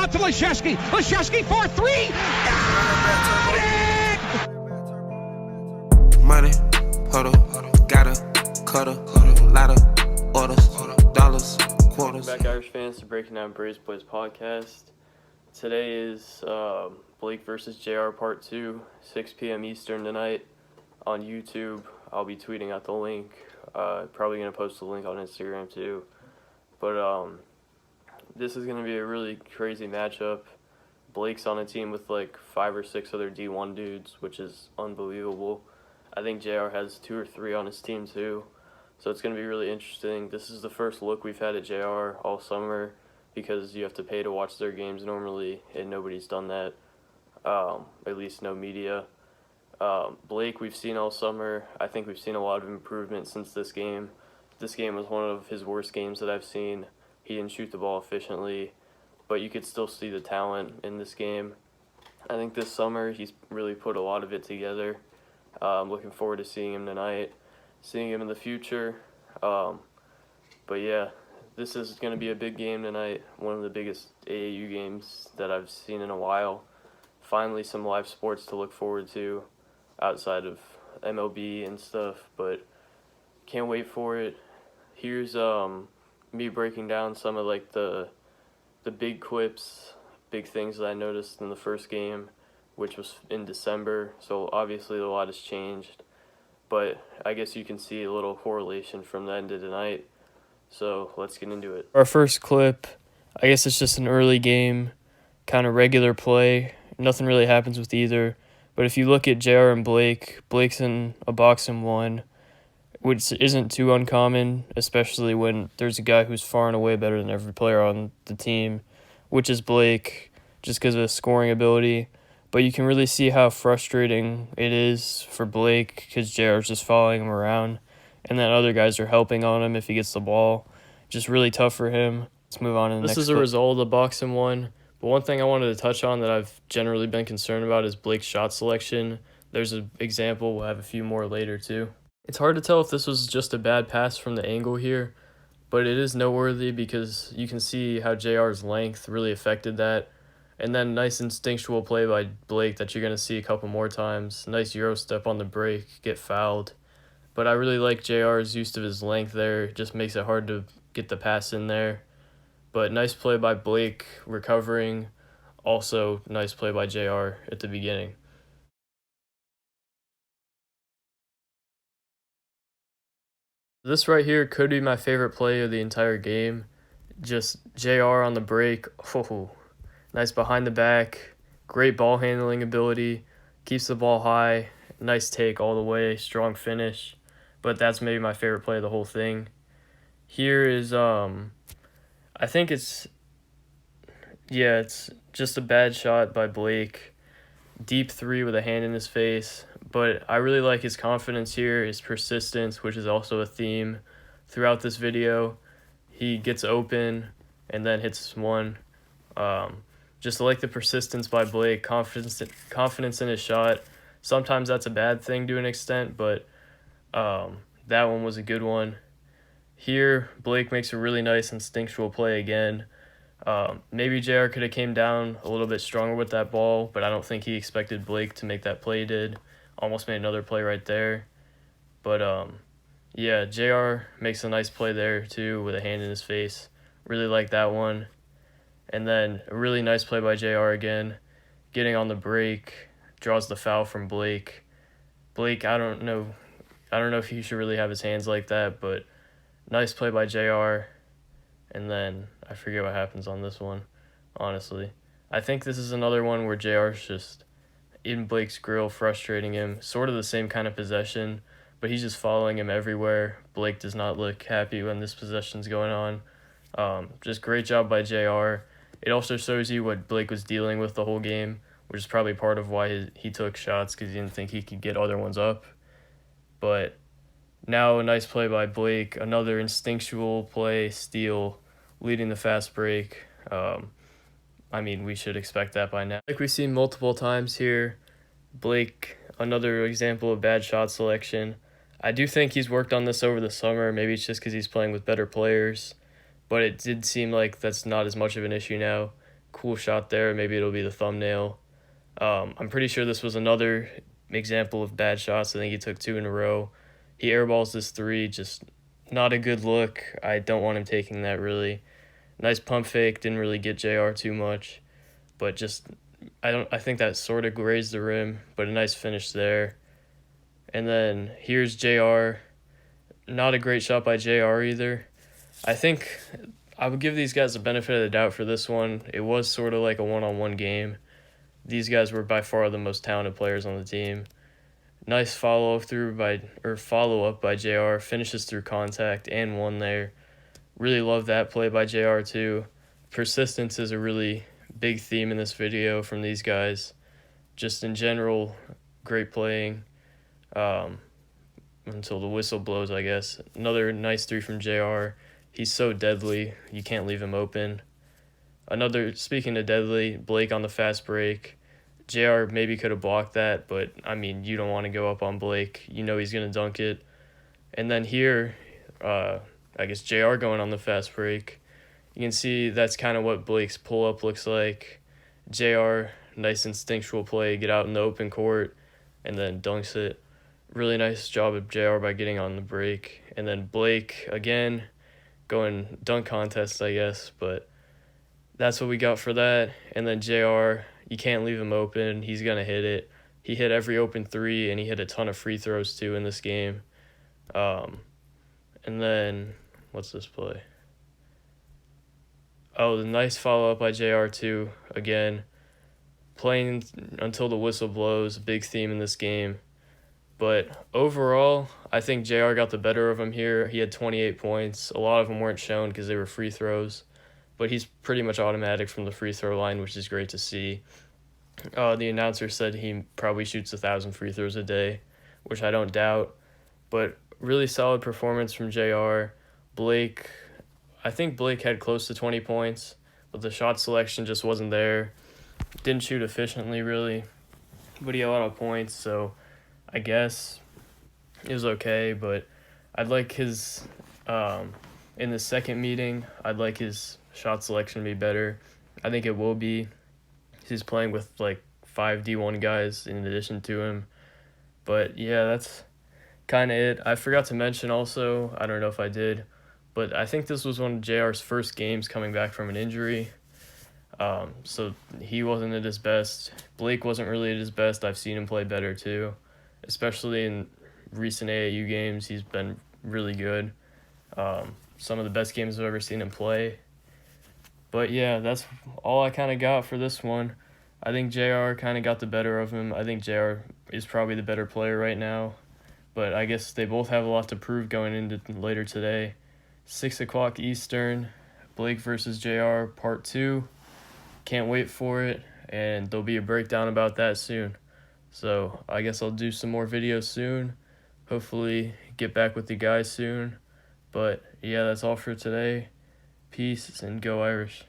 out to Leszewski. Leszewski for three. Got it! Money, huddle, gotta, cuddle, lot of orders, dollars, quarters. Welcome back, Irish fans, to Breaking Down Braves Boys podcast. Today is Blake versus JR Part 2, 6 p.m. Eastern tonight on YouTube. I'll be tweeting out the link. Probably going to post the link on Instagram too. But this is going to be a really crazy matchup. Blake's on a team with like 5 or 6 other D1 dudes, which is unbelievable. I think JR has 2 or 3 on his team too. So it's going to be really interesting. This is the first look we've had at JR all summer because you have to pay to watch their games normally, and nobody's done that, at least no media. Blake, we've seen all summer. I think we've seen a lot of improvement since this game. This game was one of his worst games that I've seen. He didn't shoot the ball efficiently, but you could still see the talent in this game. I think this summer he's really put a lot of it together. I'm looking forward to seeing him tonight, seeing him in the future. But yeah, this is going to be a big game tonight, one of the biggest AAU games that I've seen in a while. Finally, some live sports to look forward to outside of MLB and stuff, but can't wait for it. Here's me breaking down some of like the big quips, big things that I noticed in the first game, which was in December, so obviously a lot has changed, but I guess you can see a little correlation from then to tonight, so let's get into it. Our first clip, I guess it's just an early game, kind of regular play. Nothing really happens with either, but if you look at JR and Blake, Blake's in a box and one, which isn't too uncommon, especially when there's a guy who's far and away better than every player on the team, which is Blake, just because of his scoring ability. But you can really see how frustrating it is for Blake because JR's just following him around, and then other guys are helping on him if he gets the ball. Just really tough for him. Let's move on to the next. This is a result of the box and one. But one thing I wanted to touch on that I've generally been concerned about is Blake's shot selection. There's an example. We'll have a few more later too. It's hard to tell if this was just a bad pass from the angle here, but it is noteworthy because you can see how JR's length really affected that. And then nice instinctual play by Blake that you're going to see a couple more times. Nice Euro step on the break, get fouled. But I really like JR's use of his length there. It just makes it hard to get the pass in there. But nice play by Blake recovering. Also nice play by JR at the beginning. This right here could be my favorite play of the entire game. Just JR on the break. Oh, nice behind the back. Great ball handling ability. Keeps the ball high. Nice take all the way. Strong finish. But that's maybe my favorite play of the whole thing. Here is, I think it's just a bad shot by Blake. Deep three with a hand in his face. But I really like his confidence here, his persistence, which is also a theme throughout this video. He gets open and then hits one. Just like the persistence by Blake, confidence in his shot. Sometimes that's a bad thing to an extent, but that one was a good one. Here, Blake makes a really nice instinctual play again. Maybe JR could have came down a little bit stronger with that ball, but I don't think he expected Blake to make that play he did. Almost made another play right there. But, yeah, JR makes a nice play there, too, with a hand in his face. Really like that one. And then a really nice play by JR again. Getting on the break, draws the foul from Blake. Blake, I don't know if he should really have his hands like that, but nice play by JR. And then I forget what happens on this one, honestly. I think this is another one where JR's just in Blake's grill, frustrating him. Sort of the same kind of possession, but he's just following him everywhere. Blake does not look happy when this possession's going on. Just great job by JR. It also shows you what Blake was dealing with the whole game, which is probably part of why he took shots, because he didn't think he could get other ones up. But now a nice play by Blake, another instinctual play, steal, leading the fast break. I mean, we should expect that by now. Like we've seen multiple times here, Blake, another example of bad shot selection. I do think he's worked on this over the summer. Maybe it's just because he's playing with better players, but it did seem like that's not as much of an issue now. cool shot there. Maybe it'll be the thumbnail. I'm pretty sure this was another example of bad shots. I think he took 2 in a row. He airballs this 3, just not a good look. I don't want him taking that, really. Nice pump fake, didn't really get JR too much, but just I think that sort of grazed the rim, but a nice finish there. And then here's JR. Not a great shot by JR either. I think I would give these guys the benefit of the doubt for this one. It was sort of like a one-on-one game. These guys were by far the most talented players on the team. Nice follow-up by JR. Finishes through contact and one there. Really love that play by JR too. Persistence is a really big theme in this video from these guys. Just in general, great playing. Until the whistle blows, I guess. Another nice 3 from JR. He's so deadly. You can't leave him open. Speaking of deadly, Blake on the fast break. JR maybe could have blocked that, but, I mean, you don't want to go up on Blake. You know he's going to dunk it. And then here, I guess JR going on the fast break. You can see that's kind of what Blake's pull-up looks like. JR, nice instinctual play, get out in the open court, and then dunks it. Really nice job of JR by getting on the break. And then Blake, again, going dunk contest, I guess, but that's what we got for that. And then JR, you can't leave him open. He's going to hit it. He hit every open 3, and he hit a ton of free throws, too, in this game. And then, what's this play? Oh, the nice follow-up by JR, too. Again, playing until the whistle blows, a big theme in this game. But overall, I think JR got the better of him here. He had 28 points. A lot of them weren't shown because they were free throws. But he's pretty much automatic from the free throw line, which is great to see. The announcer said he probably shoots 1,000 free throws a day, which I don't doubt. But really solid performance from JR. Blake, I think Blake had close to 20 points, but the shot selection just wasn't there. Didn't shoot efficiently, really, but he had a lot of points, so I guess it was okay. But I'd like his, in the second meeting, I'd like his shot selection to be better. I think it will be. He's playing with like 5 D1 guys in addition to him. But yeah, that's kind of it. I forgot to mention also, I don't know if I did, but I think this was one of JR's first games coming back from an injury. So he wasn't at his best. Blake wasn't really at his best. I've seen him play better too, especially in recent AAU games. He's been really good. Some of the best games I've ever seen him play. But yeah, that's all I kind of got for this one. I think JR kind of got the better of him. I think JR is probably the better player right now. But I guess they both have a lot to prove going into later today. 6 o'clock Eastern, Blake versus JR, Part 2. Can't wait for it, and there'll be a breakdown about that soon. So I guess I'll do some more videos soon. Hopefully get back with you guys soon. But yeah, that's all for today. Peace and go Irish.